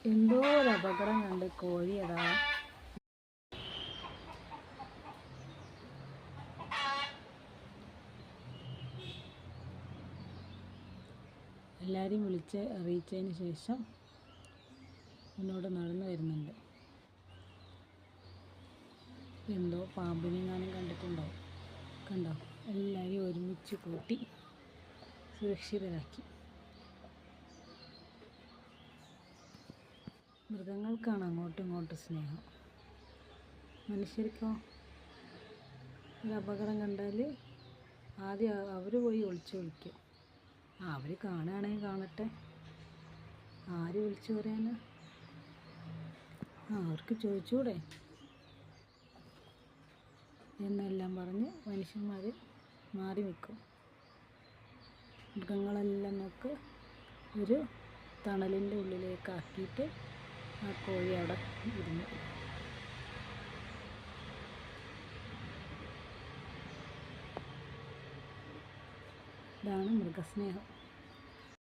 എന്തോ ഒരു അപകടം കണ്ട് കോഴി അതാ എല്ലാവരെയും വിളിച്ച് അറിയിച്ചതിന് ശേഷം മുന്നോട്ട് നടന്നു വരുന്നുണ്ട്. എന്തോ പാമ്പിനെങ്ങാനും കണ്ടിട്ടുണ്ടാവും. കണ്ടോ, എല്ലാവരെയും ഒരുമിച്ച് കൂട്ടി സുരക്ഷിതരാക്കി. മൃഗങ്ങൾക്കാണ് അങ്ങോട്ടും ഇങ്ങോട്ടും സ്നേഹം. മനുഷ്യർക്കോ ഒരു അപകടം കണ്ടാൽ ആദ്യം അവർ പോയി ഒളിച്ചു വിളിക്കും. അവർ കാണുകയാണെങ്കിൽ കാണട്ടെ, ആര് വിളിച്ചു പറയാനാ? അവർക്ക് ചോദിച്ചൂടെ എന്നെല്ലാം പറഞ്ഞ് മനുഷ്യന്മാർ മാറി നിൽക്കും. മൃഗങ്ങളെല്ലാം നോക്ക് ഒരു തണലിൻ്റെ ഉള്ളിലേക്കാക്കിയിട്ട് ആ കോഴി അവിടെ ഇരുന്നു. ഇതാണ് മൃഗസ്നേഹം.